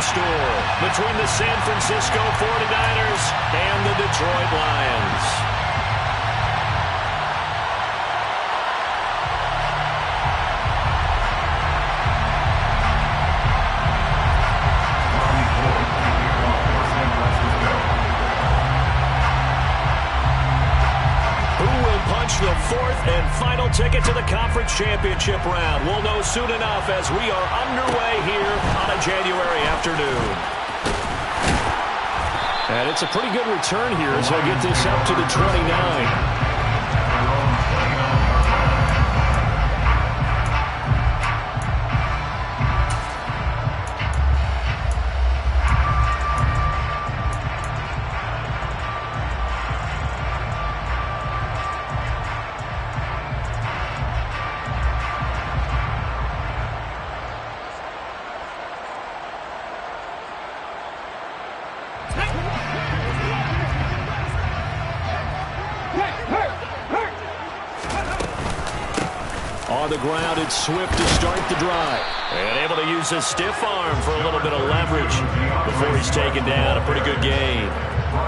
conference duel between the San Francisco 49ers and the Detroit Lions. The fourth and final ticket to the conference championship round. We'll know soon enough as we are underway here on a January afternoon. And it's a pretty good return here as they get this up to the 29. On the ground, it's Swift to start the drive. And able to use his stiff arm for a little bit of leverage before he's taken down. A pretty good gain.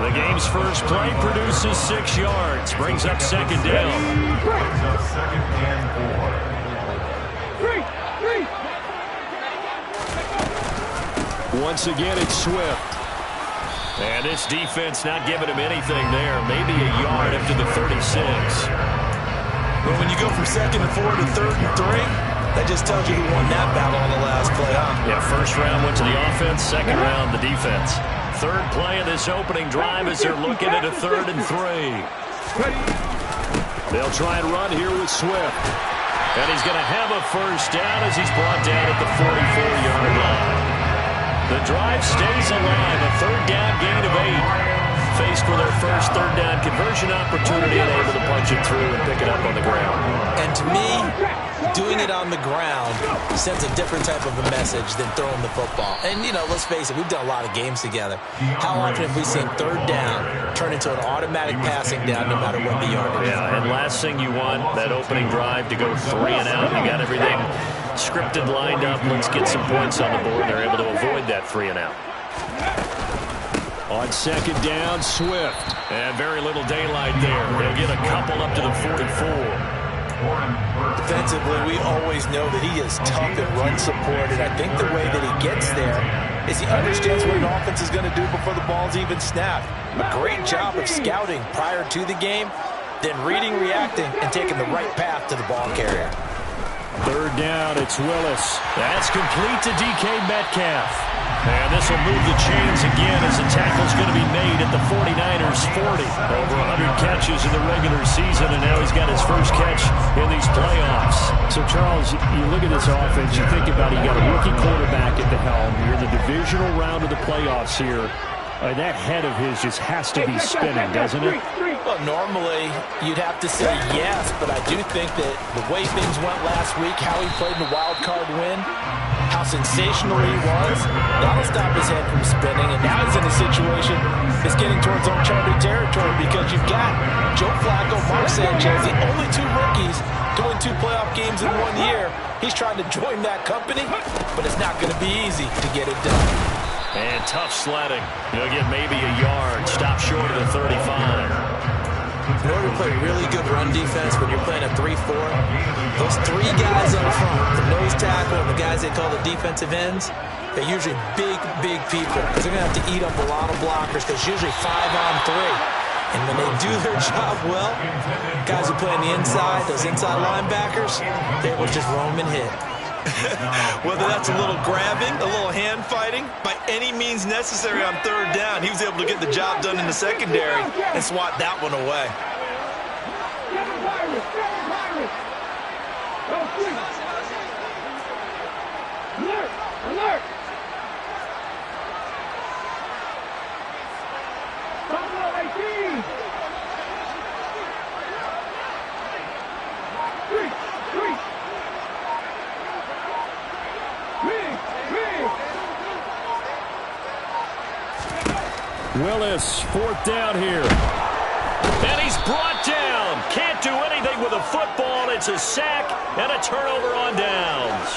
The game's first play produces 6 yards. Brings up second down. Once again, it's Swift. And this defense not giving him anything there. Maybe a yard up to the 36. But when you go from 2nd and 4 to 3rd and 3, that just tells you who won that battle on the last play, huh? Yeah, first round went to the offense, second round the defense. Third play of this opening drive as they're looking at a 3rd and 3. They'll try and run here with Swift. And he's going to have a first down as he's brought down at the 44-yard line. The drive stays alive, a 3rd down gain of 8. Faced for their first 3rd down conversion opportunity and able to punch it through and pick it up on the ground. And to me, doing it on the ground sends a different type of a message than throwing the football. And, you know, let's face it, we've done a lot of games together. How often have we seen 3rd down turn into an automatic passing down no matter what the yardage? Yeah, and last thing you want, that opening drive to go 3 and out. You got everything scripted, lined up. Let's get some points on the board. They're able to avoid that 3 and out. On second down, Swift. And very little daylight there. They'll get a couple up to the 44. Defensively, we always know that he is tough and run support, and I think the way that he gets there is he understands what an offense is going to do before the ball's even snapped. A great job of scouting prior to the game, then reading, reacting, and taking the right path to the ball carrier. 3rd down, it's Willis. That's complete to DK Metcalf. And this will move the chains again as the tackle's going to be made at the 49ers 40. Over 100 catches in the regular season, and now he's got his first catch in these playoffs. So, Charles, you look at this offense, you think about it, you got a rookie quarterback at the helm. You're in the divisional round of the playoffs here. That head of his just has to be spinning, doesn't it? Well, normally you'd have to say yes, but I do think that the way things went last week, how he played in the wild card win, how sensational he was, that'll stop his head from spinning. And now he's in a situation that's getting towards uncharted territory because you've got Joe Flacco, Mark Sanchez, the only 2 rookies doing 2 playoff games in 1 year. He's trying to join that company, but it's not going to be easy to get it done. And tough sledding. He'll get maybe a yard. Stop short of the 35. In order to play really good run defense when you're playing a 3-4, those 3 guys up front, the nose tackle and the guys they call the defensive ends, they're usually big, big people because they're going to have to eat up a lot of blockers because usually 5 on 3. And when they do their job well, guys who play on the inside, those inside linebackers, they will just roam and hit. Whether that's a little grabbing, a little hand fighting, by any means necessary on 3rd down, he was able to get the job done in the secondary and swat that one away. Alert! Willis, 4th down here. And he's brought down. Can't do anything with a football. It's a sack and a turnover on downs.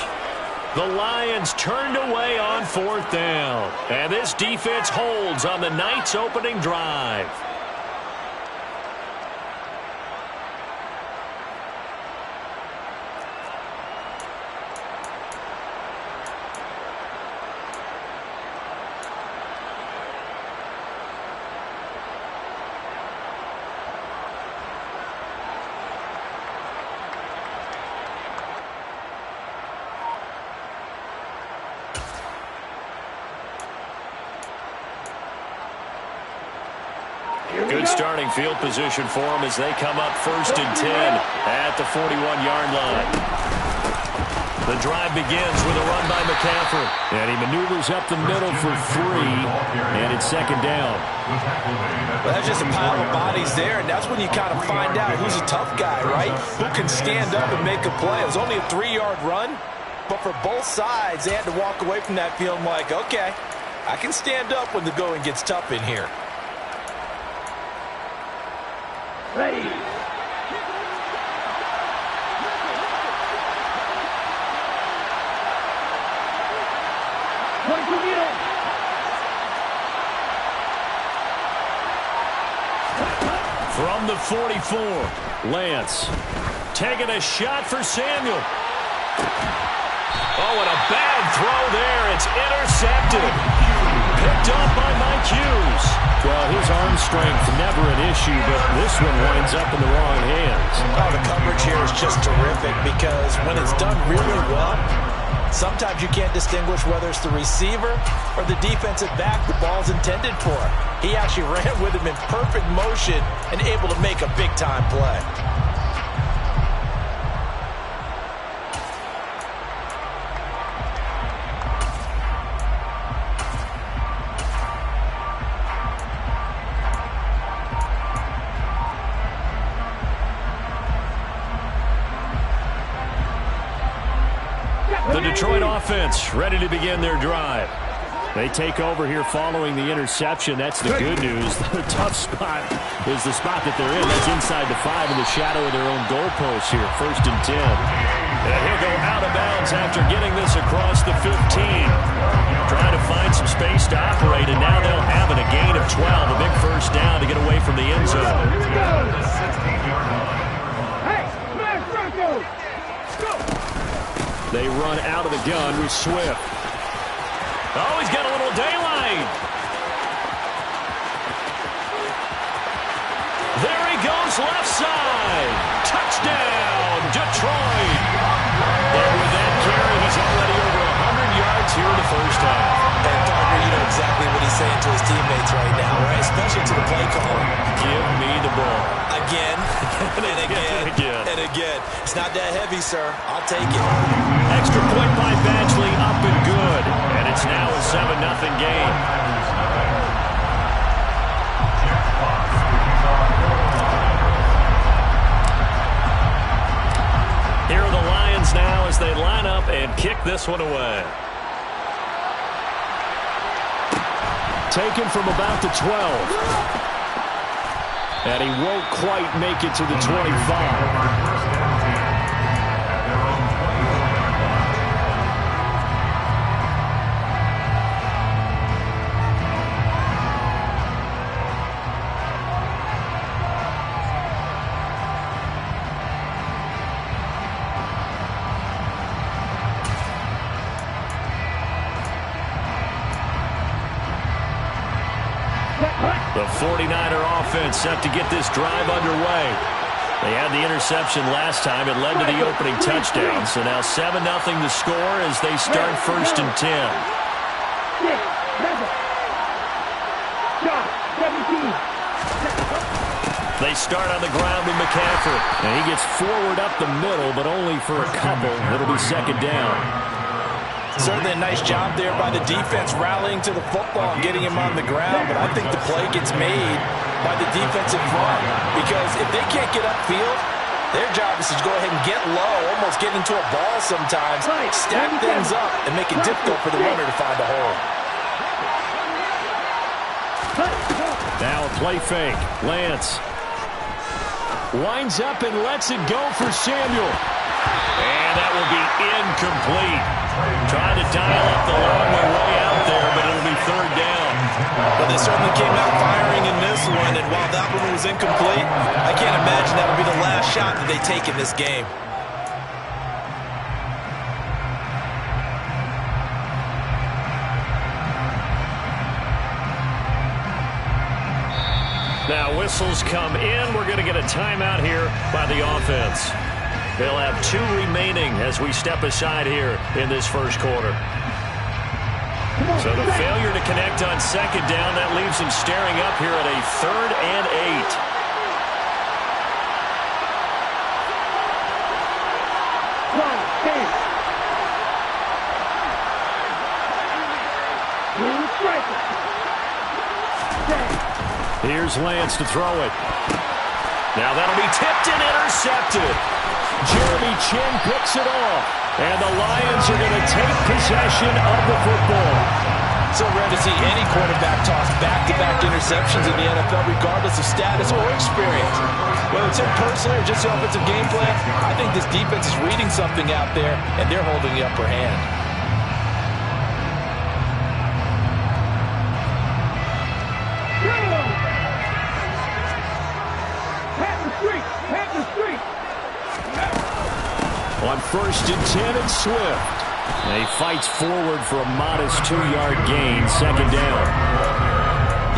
The Lions turned away on 4th down. And this defense holds on the Knights' opening drive. Good starting field position for them as they come up 1st and 10 at the 41-yard line. The drive begins with a run by McCaffrey. And he maneuvers up the middle for 3, and it's 2nd down. Well, that's just a pile of bodies there, and that's when you kind of find out who's a tough guy, right? Who can stand up and make a play. It was only a 3-yard run, but for both sides, they had to walk away from that feeling like, okay, I can stand up when the going gets tough in here. Ready. From the 44, Lance taking a shot for Samuel. Oh, and a bad throw there. It's intercepted. Picked up by Mike Hughes. Well, his arm strength never an issue, but this one winds up in the wrong hands. Oh, the coverage here is just terrific because when it's done really well, sometimes you can't distinguish whether it's the receiver or the defensive back the ball's intended for. He actually ran with him in perfect motion and able to make a big-time play. The Detroit offense ready to begin their drive. They take over here following the interception. That's the good news. The tough spot is the spot that they're in. That's inside the 5 in the shadow of their own goalpost here. 1st and 10. And he'll go out of bounds after getting this across the 15. Trying to find some space to operate, and now they'll have it. A gain of 12. A big 1st down to get away from the end zone. They run out of the gun with Swift. Oh, he's got a little daylight. There he goes, left side. Touchdown, Detroit. And with that carry, he's already over 100 yards here in the 1st half. And Parker, you know exactly what he's saying to his teammates right now, right? Especially to the play caller. Give me the ball. Again, and again, and again. It's not that heavy, sir. I'll take it. Extra point by Badgley, up and good. And it's now a 7-0 game. Here are the Lions now as they line up and kick this one away. Taken from about the 12. And he won't quite make it to the 25. The 49er offense set to get this drive underway. They had the interception last time. It led to the opening touchdown. So now 7-0 the score as they start 1st and 10. They start on the ground with McCaffrey. And he gets forward up the middle, but only for a couple. It'll be 2nd down. Certainly a nice job there by the defense rallying to the football and getting him on the ground, but I think the play gets made by the defensive front because if they can't get upfield, their job is to go ahead and get low, almost get into a ball sometimes, stack things up, and make it difficult for the runner to find a hole. Now a play fake. Lance Winds up and lets it go for Samuel. And that will be incomplete. Trying to dial up the long way out there, but it'll be third down. But they certainly came out firing in this one, and while that one was incomplete, I can't imagine that'll be the last shot that they take in this game. Now whistles come in. We're going to get a timeout here by the offense. They'll have 2 remaining as we step aside here in this first quarter. So the failure to connect on second down, that leaves them staring up here at a 3rd and 8. Here's Lance to throw it. Now that'll be tipped and intercepted. Jeremy Chinn picks it off. And the Lions are going to take possession of the football. So rare to see any quarterback toss back-to-back interceptions in the NFL, regardless of status or experience. Whether it's him personally or just the offensive game plan, I think this defense is reading something out there, and they're holding the upper hand. On 1st and 10, it's Swift. And he fights forward for a modest 2-yard gain, 2nd down.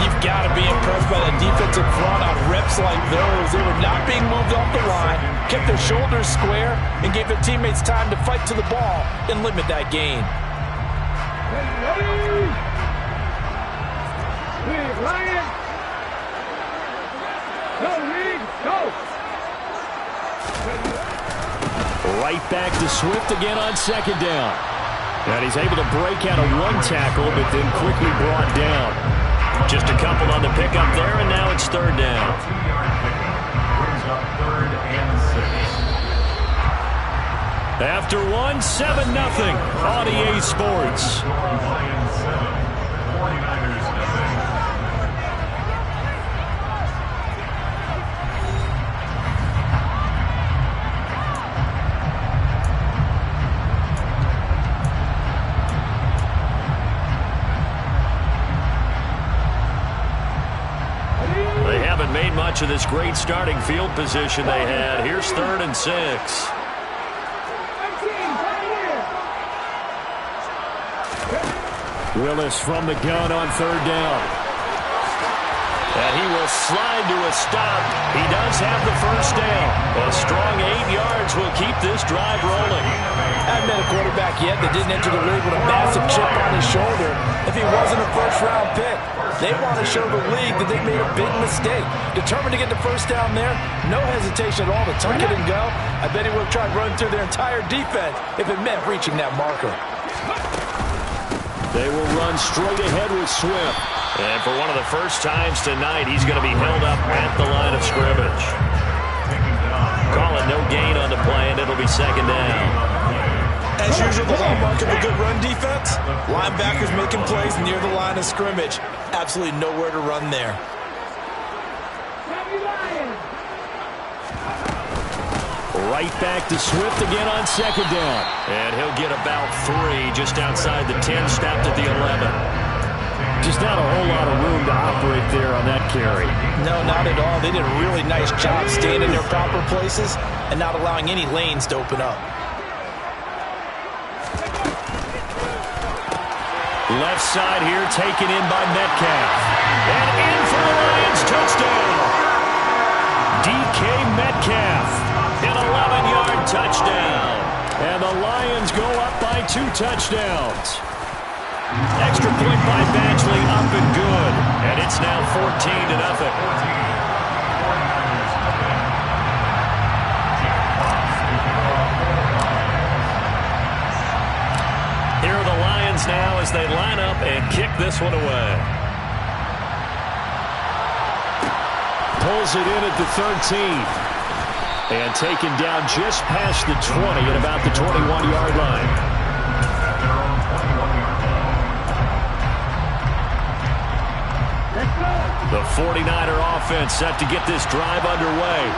You've got to be impressed by the defensive front on reps like those. They were not being moved off the line, kept their shoulders square, and gave their teammates time to fight to the ball and limit that gain. Right back to Swift again on 2nd down. And he's able to break out of 1 tackle, but then quickly brought down. Just a couple on the pickup there, and now it's 3rd down. After 1, 7-0 on EA Sports. Made much of this great starting field position they had. Here's 3rd and 6. Willis from the gun on 3rd down. And he will slide to a stop. He does have the 1st down. A strong 8 yards will keep this drive rolling. I haven't met a quarterback yet that didn't enter the league with a massive chip on his shoulder if he wasn't a 1st-round pick. They want to show the league that they made a big mistake. Determined to get the 1st down there, no hesitation at all to tuck it and go. I bet he would have tried running through their entire defense if it meant reaching that marker. They will run straight ahead with Swift. And for one of the first times tonight, he's going to be held up at the line of scrimmage. Call it no gain on the play, and it'll be 2nd down. As usual, the hallmark of a good run defense, linebackers making plays near the line of scrimmage. Absolutely nowhere to run there. Right back to Swift again on 2nd down. And he'll get about 3 just outside the 10, stopped at the 11. Just not a whole lot of room to operate there on that carry. No, not at all. They did a really nice job staying in their proper places and not allowing any lanes to open up. Left side here taken in by Metcalf. And in for the Lions touchdown. DK Metcalf, an 11-yard touchdown. And the Lions go up by 2 touchdowns. Extra point by Badgley, up and good. And it's now 14-0. Here are the Lions now as they line up and kick this one away. Pulls it in at the 13th. And taken down just past the 20 at about the 21-yard line. The 49er offense set to get this drive underway.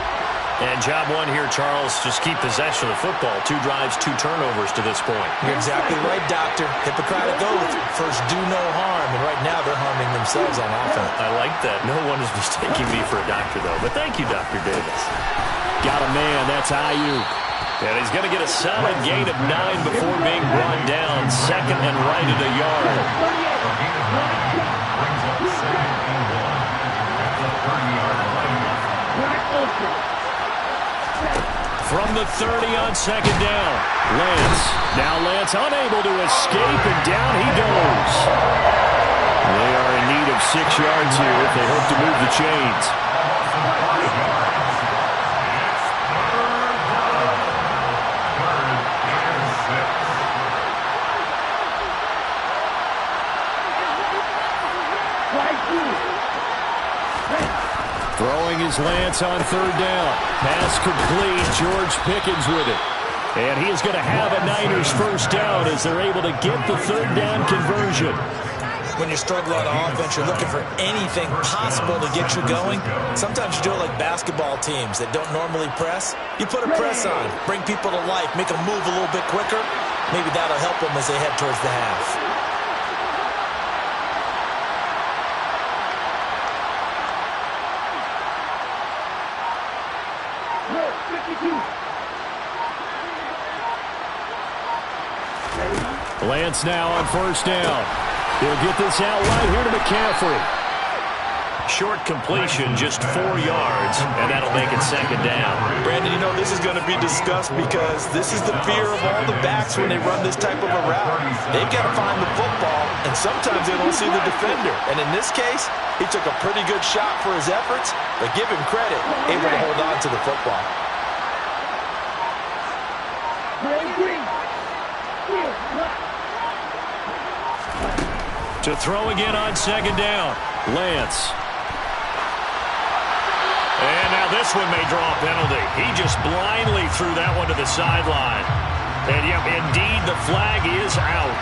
And job one here, Charles, just keep possession of the football. 2 drives, 2 turnovers to this point. You're exactly right, Doctor. Hippocratic oath. First, do no harm. And right now, they're harming themselves on offense. I like that. No one is mistaking me for a doctor, though. But thank you, Dr. Davis. Got a man. That's Ayuk. And he's going to get a solid gain of 9 before being brought down. Second and right at a yard. From the 30 on second down. Lance. Now Lance unable to escape, and down he goes. They are in need of 6 yards here if they hope to move the chains. Throwing his Lance on third down. Pass complete. George Pickens with it. And he is going to have a Niners first down as they're able to get the third down conversion. When you struggle on offense, you're looking for anything possible to get you going. Sometimes you do it like basketball teams that don't normally press. You put a press on, bring people to life, make them move a little bit quicker. Maybe that'll help them as they head towards the half. Lance now on first down. He'll get this out right here to McCaffrey. Short completion, just 4 yards, and that'll make it second down. Brandon, you know, this is going to be discussed because this is the fear of all the backs when they run this type of a route. They've got to find the football, and sometimes they don't see the defender. And in this case, he took a pretty good shot for his efforts, but give him credit, able to hold on to the football. To throw again on second down. Lance. And now this one may draw a penalty. He just blindly threw that one to the sideline. And, yep, indeed, the flag is out.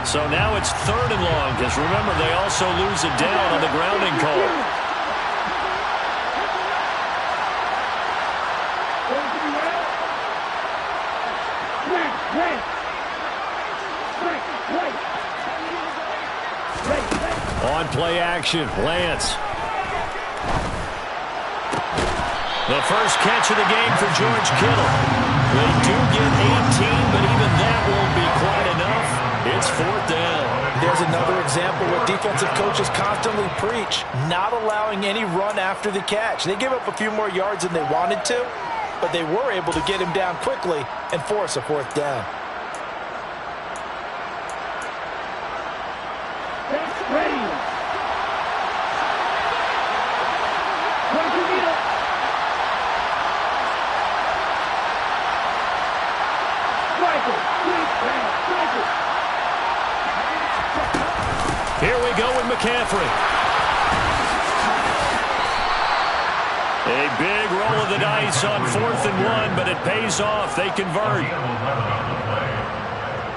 So now it's third and long, because remember, they also lose it down on the grounding call. On play action, Lance. The first catch of the game for George Kittle. They do get 18, but even that won't be quite enough. It's fourth down. There's another example where defensive coaches constantly preach, not allowing any run after the catch. They gave up a few more yards than they wanted to, but they were able to get him down quickly and force a fourth down. Here we go with McCaffrey. A big roll of the dice on 4th and 1, but it pays off. They convert.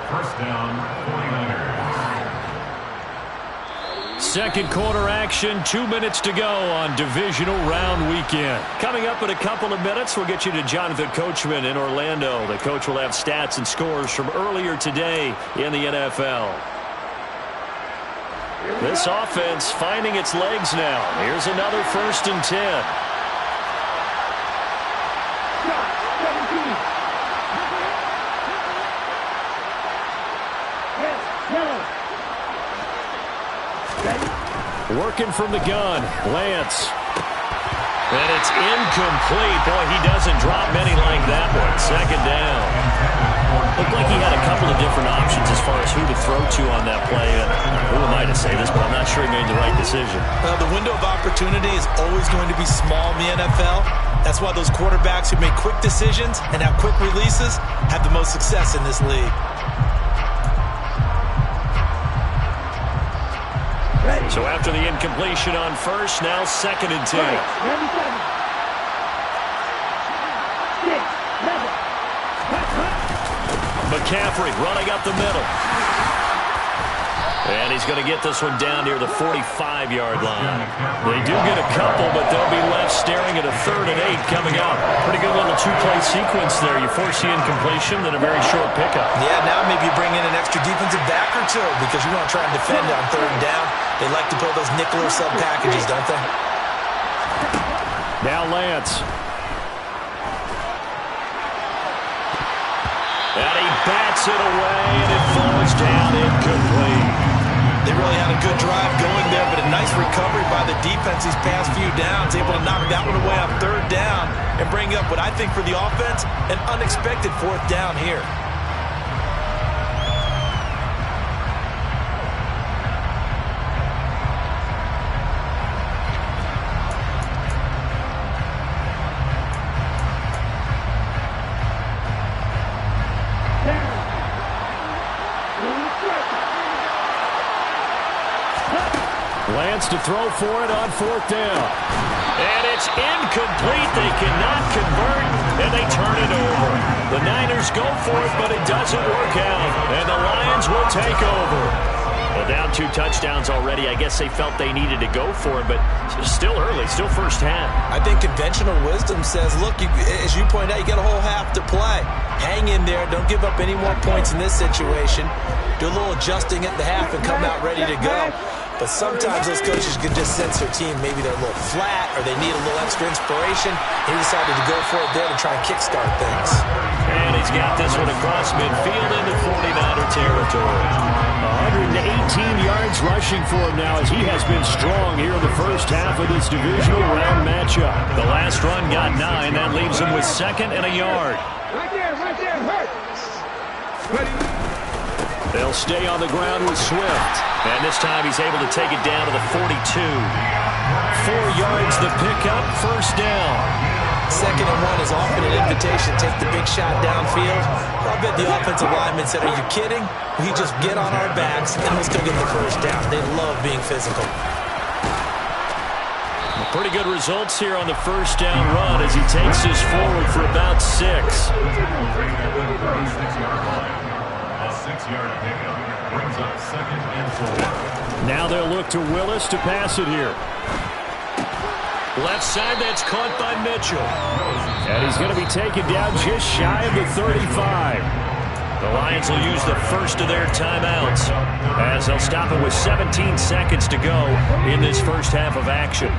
First down, 49ers. Second quarter action, 2 minutes to go on divisional round weekend. Coming up in a couple of minutes, we'll get you to Jonathan Coachman in Orlando. The coach will have stats and scores from earlier today in the NFL. This offense finding its legs now. Here's another 1st and 10. Working from the gun, Lance. And it's incomplete. Boy, he doesn't drop many like that one. Second down. Looked like he had a couple of different options as far as who to throw to on that play. Who am I to say this, but I'm not sure he made the right decision. The window of opportunity is always going to be small in the NFL. That's why those quarterbacks who make quick decisions and have quick releases have the most success in this league. So after the incompletion on first, now 2nd and 10. McCaffrey running up the middle. And he's going to get this one down near the 45-yard line. They do get a couple, but they'll be left staring at a 3rd and 8 coming up. Pretty good little two-play sequence there. You force the incompletion, then a very short pickup. Yeah, now maybe you bring in an extra defensive back or two because you want to try and defend on 3rd and down. They like to build those nickel or sub packages, don't they? Now Lance. And he bats it away, and it falls down incomplete. They really had a good drive going there, but a nice recovery by the defense these past few downs, able to knock that one away on 3rd down and bring up what I think for the offense, an unexpected 4th down here. Lance to throw for it on 4th down. And it's incomplete. They cannot convert, and they turn it over. The Niners go for it, but it doesn't work out, and the Lions will take over. Well, down 2 touchdowns already. I guess they felt they needed to go for it, but still early, still first half. I think conventional wisdom says, look, as you point out, you got a whole half to play. Hang in there. Don't give up any more points in this situation. Do a little adjusting at the half and come out ready to go. But sometimes those coaches can just sense their team. Maybe they're a little flat or they need a little extra inspiration. He decided to go for it there to try and kickstart things. And he's got this one across midfield into 49er territory. 118 yards rushing for him now as he has been strong here in the first half of this divisional round matchup. The last run got 9. That leaves him with 2nd and a yard. Right there, hurt. Ready. They'll stay on the ground with Swift. And this time he's able to take it down to the 42. 4 yards the pickup, first down. 2nd and 1 is often an invitation to take the big shot downfield. I bet the offensive lineman said, are you kidding? We just get on our backs and we'll still get the first down. They love being physical. Pretty good results here on the first down run as he takes this forward for about 6. A 6-yard pickup brings up 2nd and 4. Now they'll look to Willis to pass it here. Left side, that's caught by Mitchell. And he's going to be taken down just shy of the 35. The Lions will use the first of their timeouts as they'll stop it with 17 seconds to go in this first half of action.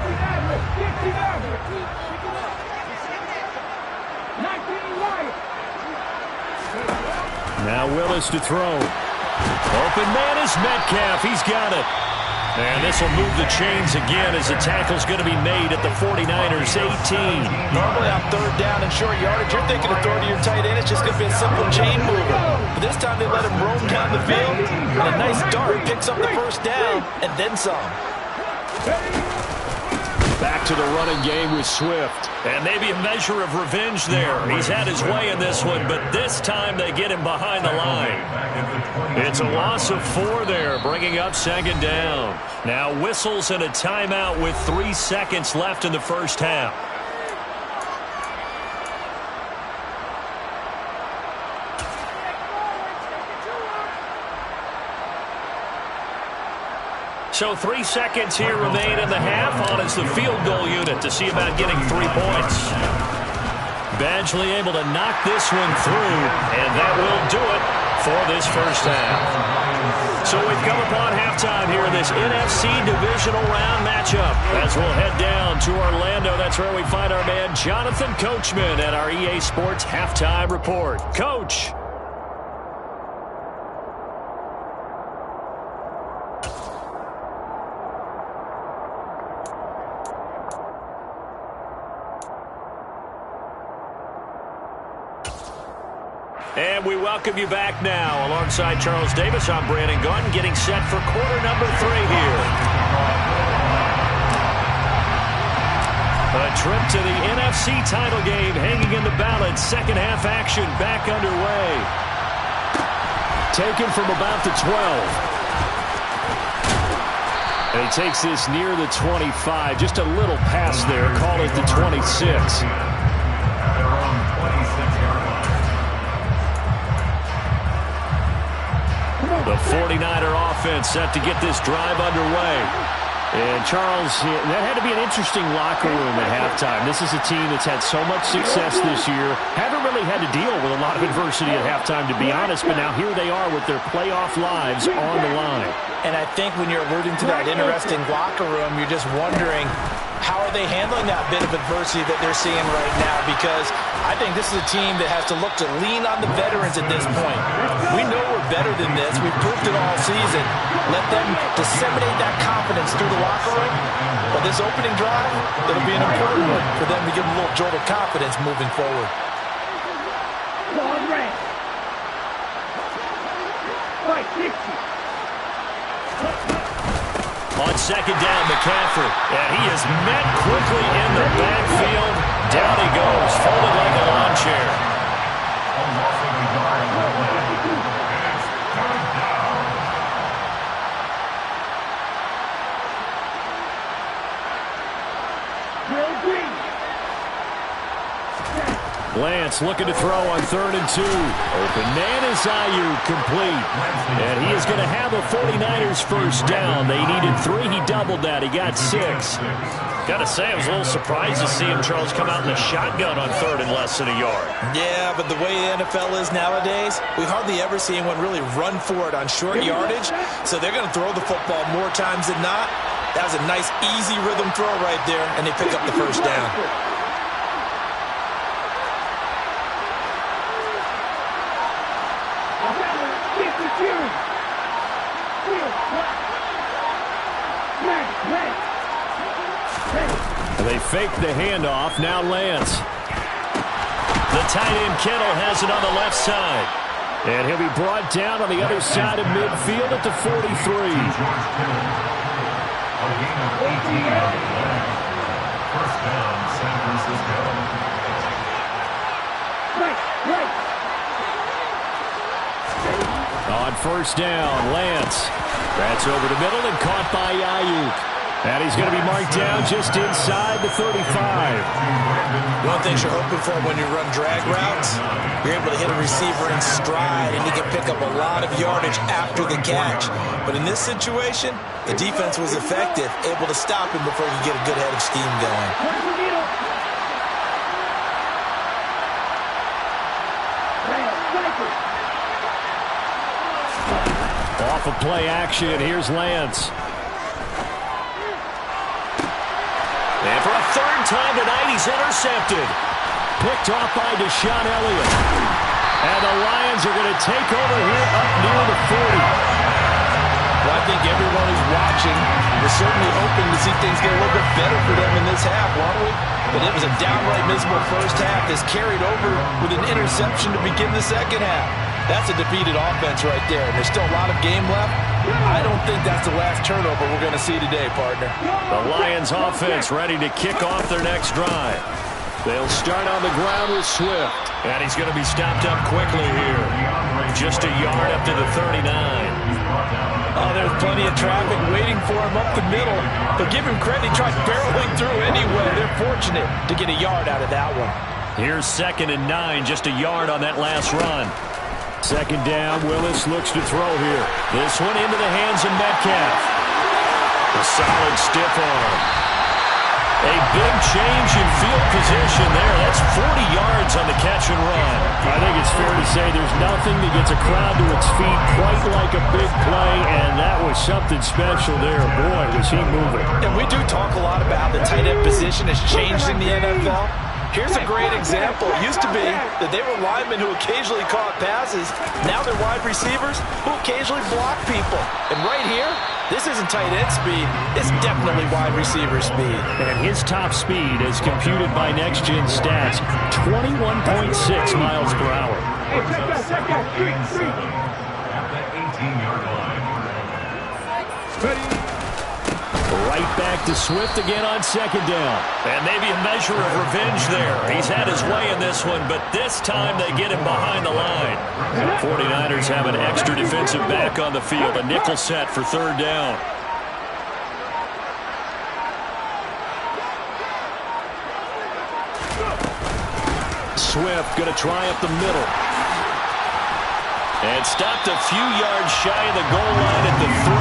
Now Willis to throw. Open man is Metcalf. He's got it. And this will move the chains again as the tackle's going to be made at the 49ers 18. Normally on 3rd down and short yardage, you're thinking of throwing to your tight end. It's just going to be a simple chain mover. But this time they let him roam down the field. And a nice dart picks up the first down and then some. Back to the running game with Swift. And maybe a measure of revenge there. He's had his way in this one, but this time they get him behind the line. It's a loss of 4 there, bringing up 2nd down. Now whistles and a timeout with 3 seconds left in the first half. So 3 seconds here remain in the half on as the field goal unit to see about getting 3 points. Badgley able to knock this one through, and that will do it for this first half. So we've come upon halftime here in this NFC divisional round matchup. As we'll head down to Orlando, that's where we find our man Jonathan Coachman at our EA Sports Halftime Report. Coach. And we welcome you back now. Alongside Charles Davis, I'm Brandon Gaudin, getting set for quarter number 3 here. A trip to the NFC title game hanging in the balance. Second half action back underway. Taken from about the 12. And he takes this near the 25. Just a little pass there. Call it the 26. The 49er offense set to get this drive underway. And, Charles, that had to be an interesting locker room at halftime. This is a team that's had so much success this year. Haven't really had to deal with a lot of adversity at halftime, to be honest, but now here they are with their playoff lives on the line. And I think when you're alluding to that interesting locker room, you're just wondering, how are they handling that bit of adversity that they're seeing right now? Because I think this is a team that has to look to lean on the veterans at this point. We know we're better than this. We've proved it all season. Let them disseminate that confidence through the locker room. But this opening drive, it'll be an important one for them to give them a little jolt of confidence moving forward. Long range. Fight 60. On second down, McCaffrey. And he is met quickly in the backfield. Down he goes, folded like a lawn chair. Lance looking to throw on 3rd and 2. Open man is Ayuk, complete. And he is going to have a 49ers first down. They needed 3. He doubled that. He got 6. Got to say, I was a little surprised to see him, Charles, come out in the shotgun on 3rd and less than a yard. Yeah, but the way the NFL is nowadays, we hardly ever see anyone really run for it on short yardage. So they're going to throw the football more times than not. That was a nice, easy rhythm throw right there, and they pick up the first down. They fake the handoff. Now Lance. The tight end Kittle has it on the left side. And he'll be brought down on the other side of midfield at the 43. First down, San Francisco. On first down, Lance. That's over the middle and caught by Ayuk. And he's going to be marked down just inside the 35. One thing you're hoping for when you run drag routes, you're able to hit a receiver in stride, and he can pick up a lot of yardage after the catch. But in this situation, the defense was effective, able to stop him before he could get a good head of steam going. Off of play action, here's Lance. And for a 3rd time tonight, he's intercepted. Picked off by Deshaun Elliott. And the Lions are going to take over here up near the 40. Well, I think everyone who's watching was certainly hoping to see things get a little bit better for them in this half, weren't we? But it was a downright miserable first half that's carried over with an interception to begin the second half. That's a defeated offense right there, and there's still a lot of game left. I don't think that's the last turnover we're going to see today, partner. The Lions offense ready to kick off their next drive. They'll start on the ground with Swift. And he's going to be stopped up quickly here. Just a yard up to the 39. Oh, there's plenty of traffic waiting for him up the middle. But give him credit, he tried barreling through anyway. They're fortunate to get a yard out of that one. Here's 2nd and 9, just a yard on that last run. 2nd down, Willis looks to throw here. This one into the hands of Metcalf. A solid stiff arm. A big change in field position there. That's 40 yards on the catch and run. I think it's fair to say there's nothing that gets a crowd to its feet quite like a big play, and that was something special there. Boy, was he moving. And we do talk a lot about how the tight end position has changed in the NFL. Here's a great example. It used to be that they were linemen who occasionally caught passes. Now they're wide receivers who occasionally block people. And right here, this isn't tight end speed. It's definitely wide receiver speed. And his top speed, as computed by Next Gen Stats, 21.6 miles per hour. Hey, check that. Street. At the 18-yard line. Ready. Right back to Swift again on 2nd down. And maybe a measure of revenge there. He's had his way in this one, but this time they get him behind the line. The 49ers have an extra defensive back on the field. A nickel set for 3rd down. Swift going to try up the middle. And And stopped a few yards shy of the goal line at the 3.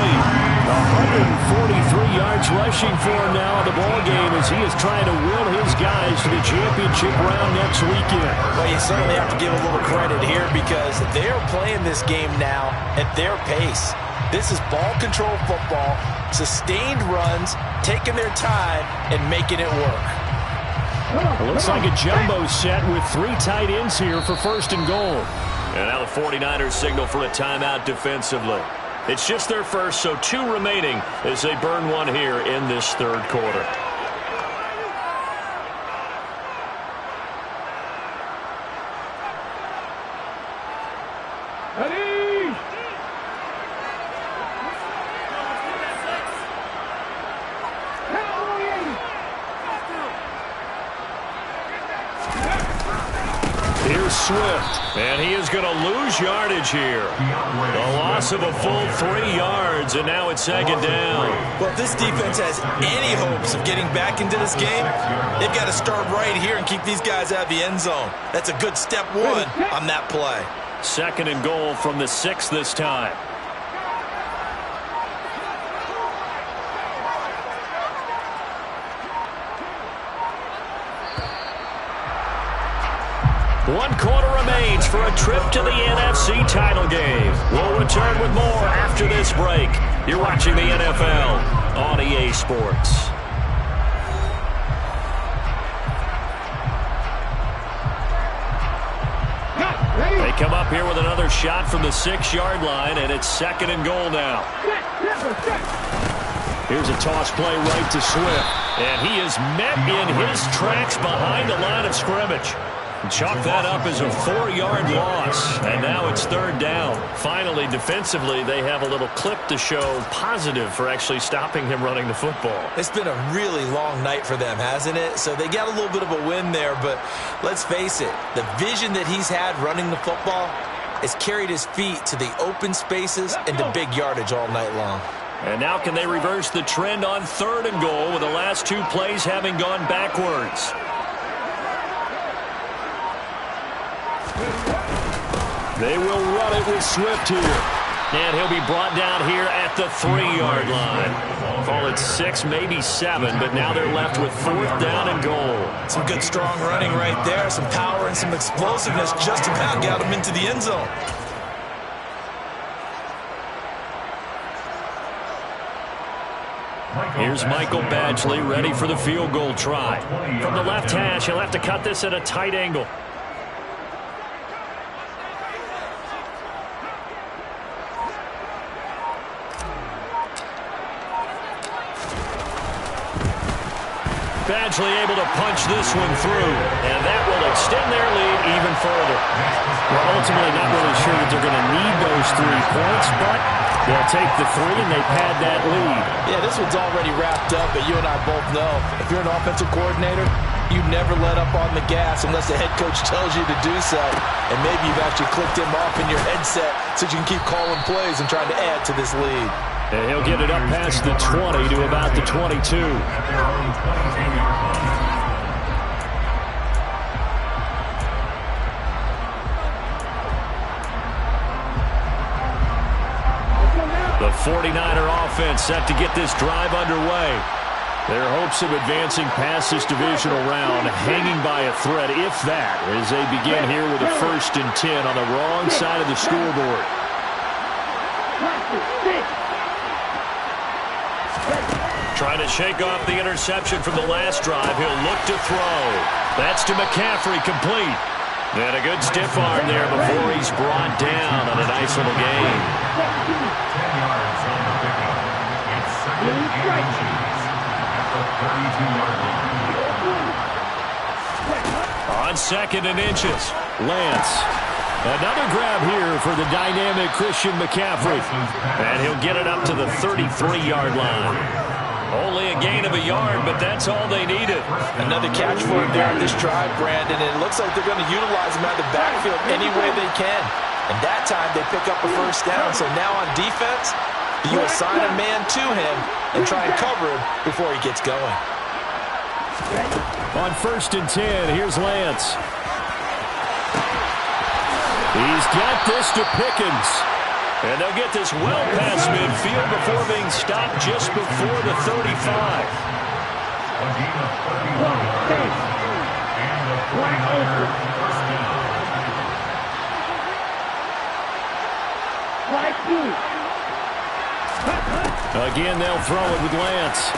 143 yards rushing for him now in the ball game as he is trying to will his guys to the championship round next weekend. Well, you certainly have to give a little credit here because they're playing this game now at their pace. This is ball control football, sustained runs, taking their time, and making it work. It looks like a jumbo set with 3 tight ends here for 1st and goal. And now the 49ers signal for a timeout defensively. It's just their first, so 2 remaining as they burn one here in this 3rd quarter. Ready? Here's Swift, and he is going to lose yardage here. A loss of a full 3 yards, and now it's 2nd down. Well, if this defense has any hopes of getting back into this game, they've got to start right here and keep these guys out of the end zone. That's a good step 1 on that play. 2nd and goal from the 6 this time. One quarter remains for a trip to the NFC title game. We'll return with more after this break. You're watching the NFL on EA Sports. They come up here with another shot from the 6-yard line, and it's 2nd and goal now. Here's a toss play right to Swift, and he is met in his tracks behind the line of scrimmage. Chalk that up as a 4-yard loss, and now it's 3rd down. Finally, defensively, they have a little clip to show positive for actually stopping him running the football. It's been a really long night for them, hasn't it? So they got a little bit of a win there, but let's face it, the vision that he's had running the football has carried his feet to the open spaces and to big yardage all night long. And now can they reverse the trend on 3rd and goal with the last 2 plays having gone backwards? They will run it with Swift here. And he'll be brought down here at the 3-yard line. Call it 6, maybe 7, but now they're left with 4th down and goal. Some good strong running right there, some power and some explosiveness just about got him into the end zone. Here's Michael Badgley ready for the field goal try. From the left hash, he'll have to cut this at a tight angle. Badgley able to punch this one through, and that will extend their lead even further. Well, ultimately not really sure that they're going to need those 3 points, but they'll take the 3 and they pad that lead. Yeah, this one's already wrapped up, but you and I both know if you're an offensive coordinator, you never let up on the gas unless the head coach tells you to do so. And maybe you've actually clicked him off in your headset so you can keep calling plays and trying to add to this lead. And he'll get it up past the 20 to about the 22. The 49er offense set to get this drive underway. Their hopes of advancing past this divisional round hanging by a thread, if that, as they begin here with a 1st and 10 on the wrong side of the scoreboard. Trying to shake off the interception from the last drive. He'll look to throw. That's to McCaffrey, complete. And a good stiff arm there before he's brought down on a nice little gain. 10 yards on the pickup. It's 2nd and inches at the 32-yard line. On 2nd and inches, Lance. Another grab here for the dynamic Christian McCaffrey. And he'll get it up to the 33-yard line. Only a gain of a yard, but that's all they needed. Another catch for him there on this drive, Brandon. And it looks like they're going to utilize him out of the backfield any way they can. And that time they pick up a 1st down. So now on defense, you assign a man to him and try and cover him before he gets going. On 1st and 10, here's Lance. He's got this to Pickens. And they'll get this well past midfield before being stopped just before the 35. Again, they'll throw it with Lance.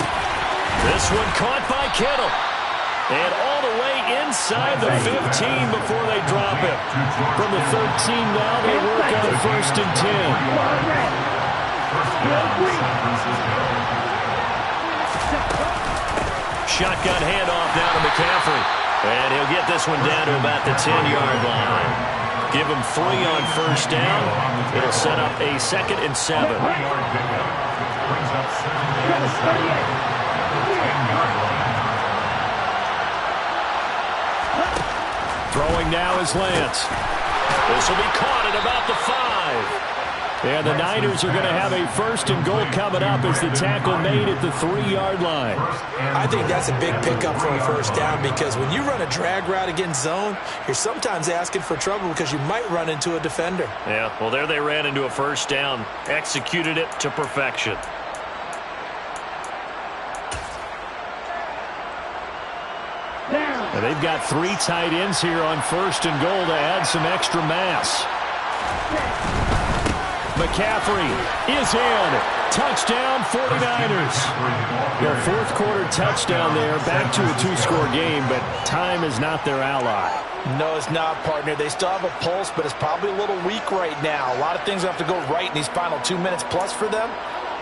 This one caught by Kittle. And all the way inside the 15 before they drop it. From the 13 now, they work on first and 10. Shotgun handoff down to McCaffrey. And he'll get this one down to about the 10-yard line. Give him 3 on first down. It'll set up a 2nd and 7. Throwing now is Lance. This will be caught at about the 5. And the Niners are going to have a 1st and goal coming up as the tackle made at the 3-yard line. I think that's a big pickup for a first down because when you run a drag route against zone, you're sometimes asking for trouble because you might run into a defender. Yeah, well, there they ran into a first down. Executed it to perfection. And they've got 3 tight ends here on 1st and goal to add some extra mass. McCaffrey is in. Touchdown, 49ers. Their 4th quarter touchdown there. Back to a 2-score game, but time is not their ally. No, it's not, partner. They still have a pulse, but it's probably a little weak right now. A lot of things have to go right in these final 2 minutes plus for them.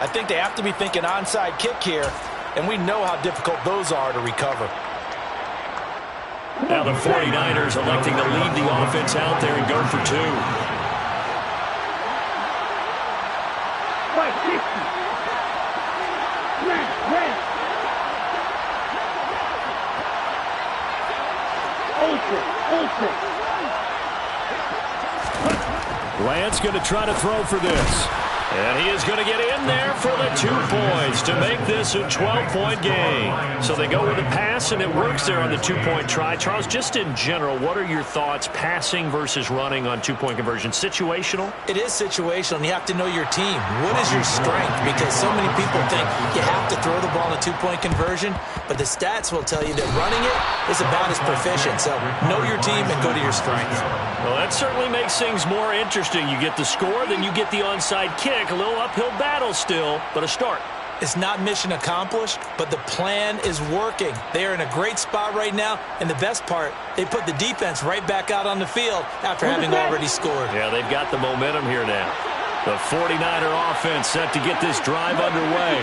I think they have to be thinking onside kick here, and we know how difficult those are to recover. Now the 49ers electing to lead the offense out there and go for 2. Lance going to try to throw for this. And he is going to get in there for the 2 points to make this a 12-point game. So they go with a pass, and it works there on the 2-point try. Charles, just in general, what are your thoughts passing versus running on 2-point conversion? Situational? It is situational, and you have to know your team. What is your strength? Because so many people think you have to throw the ball in a 2-point conversion, but the stats will tell you that running it is about as proficient. So know your team and go to your strength. Well, that certainly makes things more interesting. You get the score, then you get the onside kick. A little uphill battle still, but a start. It's not mission accomplished, but the plan is working. They are in a great spot right now, and the best part, they put the defense right back out on the field after having already scored. Yeah, they've got the momentum here now. The 49er offense set to get this drive underway.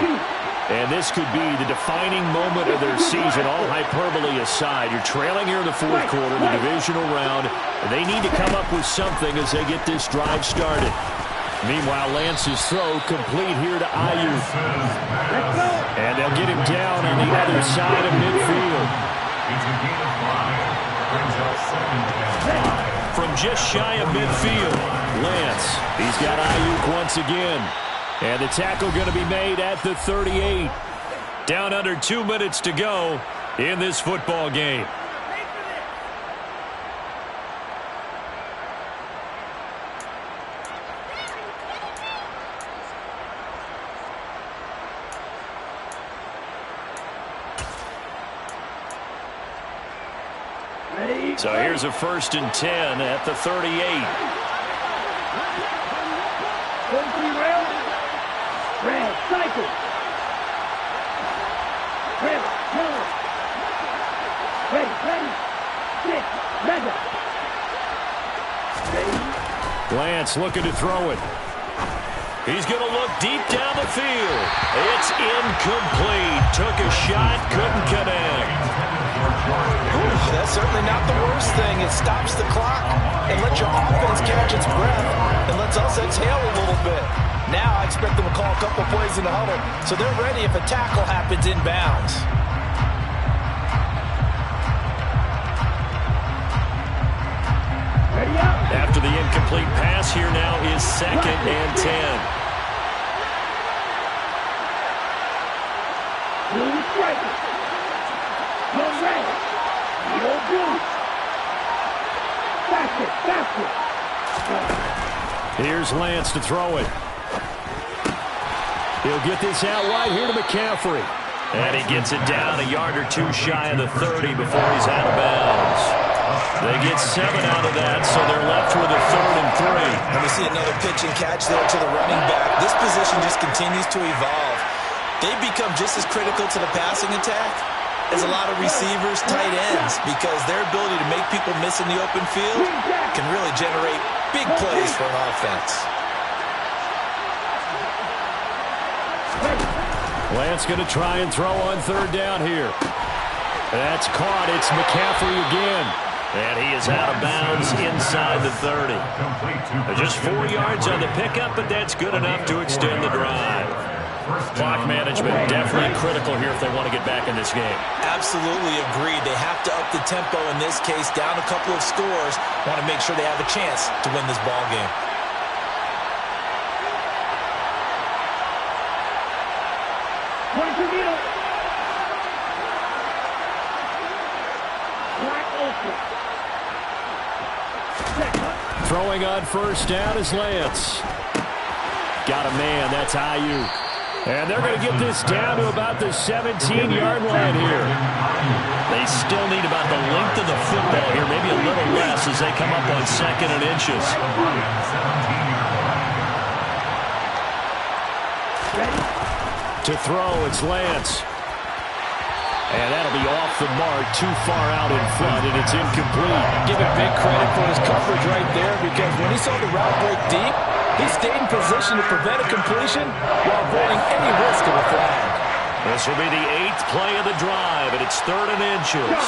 And this could be the defining moment of their season, all hyperbole aside. You're trailing here in the 4th quarter, the divisional round, and they need to come up with something as they get this drive started. Meanwhile, Lance's throw complete here to Ayuk. And they'll get him down on the other side of midfield. From just shy of midfield, Lance, he's got Ayuk once again. And the tackle going to be made at the 38. Down under 2 minutes to go in this football game. So here's a 1st and 10 at the 38. Red, cycle. Red, yellow. Ready. Sit, red. Lance looking to throw it. He's going to look deep down the field. It's incomplete. Took a shot, couldn't connect. That's certainly not the worst thing. It stops the clock and lets your offense catch its breath and lets us exhale a little bit. Now I expect them to call a couple plays in the huddle, so they're ready if a tackle happens inbounds. After the incomplete pass, here now is 2nd and 10. Here's Lance to throw it. He'll get this out wide here to McCaffrey. And he gets it down a yard or two shy of the 30 before he's out of bounds. They get 7 out of that, so they're left with a 3rd and 3. And we see another pitch and catch there to the running back. This position just continues to evolve. They've become just as critical to the passing attack as a lot of receivers, tight ends, because their ability to make people miss in the open field can really generate big plays for an offense. Lance going to try and throw on 3rd down here. That's caught. It's McCaffrey again. And he is out of bounds inside the 30. Just 4 yards on the pickup, but that's good enough to extend the drive. Clock management definitely critical here if they want to get back in this game. Absolutely agreed. They have to up the tempo in this case, down a couple of scores. Want to make sure they have a chance to win this ball game. Throwing on 1st down is Lance. Got a man. That's Ayuk. And they're going to get this down to about the 17-yard line here. They still need about the length of the football here, maybe a little less as they come up on 2nd and inches. To throw, it's Lance. And that'll be off the mark, too far out in front, and it's incomplete. Give him big credit for his coverage right there, because when he saw the route break deep, he stayed in position to prevent a completion while avoiding any risk of a flag. This will be the 8th play of the drive, and it's 3rd and inches.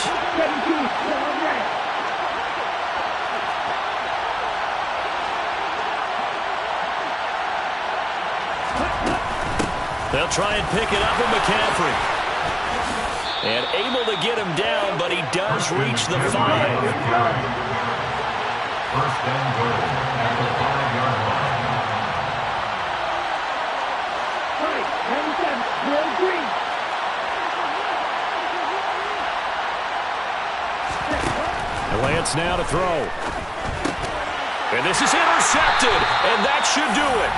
They'll try and pick it up with McCaffrey. And able to get him down, but he does reach the 5. 1st and goal at the 5-yard line. Lance now to throw. And this is intercepted, and that should do it.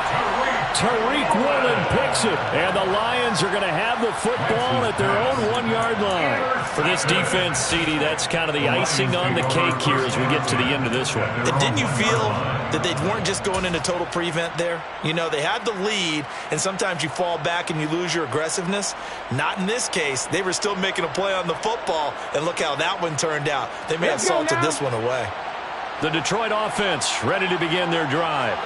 Tariq Woolen picks it, and the Lions are going to have the football at their own 1-yard line. For this defense, CD, that's kind of the icing on the cake here as we get to the end of this one. And didn't you feel that they weren't just going into total prevent there? You know, they had the lead, and sometimes you fall back and you lose your aggressiveness. Not in this case. They were still making a play on the football, and look how that one turned out. They may have salted this one away. The Detroit offense ready to begin their drive.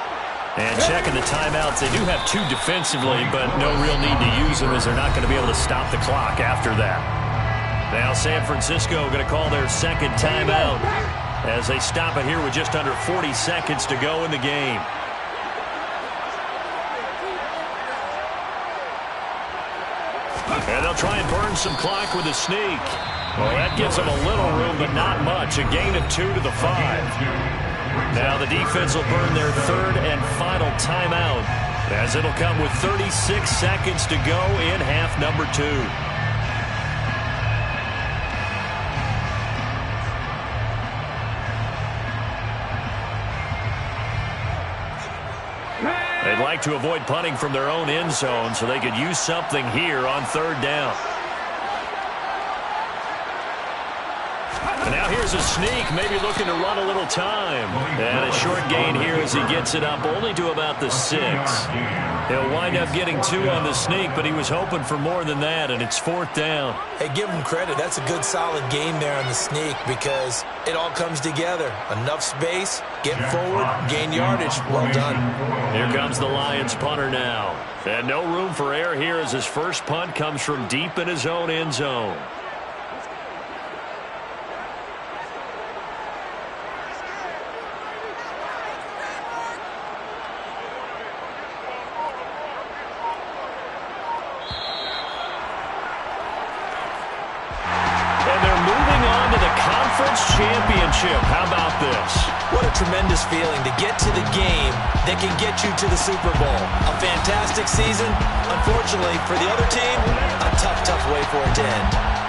And checking the timeouts, they do have 2 defensively, but no real need to use them as they're not going to be able to stop the clock after that. Now San Francisco going to call their 2nd timeout as they stop it here with just under 40 seconds to go in the game. And they'll try and burn some clock with a sneak. Well, that gives them a little room, but not much. A gain of 2 to the 5. Now the defense will burn their 3rd and final timeout as it'll come with 36 seconds to go in half number 2. They'd like to avoid punting from their own end zone so they could use something here on 3rd down. And now here's a sneak, maybe looking to run a little time. And a short gain here as he gets it up only to about the 6. He'll wind up getting 2 on the sneak, but he was hoping for more than that, and it's 4th down. Hey, give him credit. That's a good, solid game there on the sneak because it all comes together. Enough space, get forward, gain yardage. Well done. Here comes the Lions punter now. And no room for error here as his first punt comes from deep in his own end zone. Championship. How about this? What a tremendous feeling to get to the game that can get you to the Super Bowl. A fantastic season. Unfortunately, for the other team, a tough, tough way for it to end.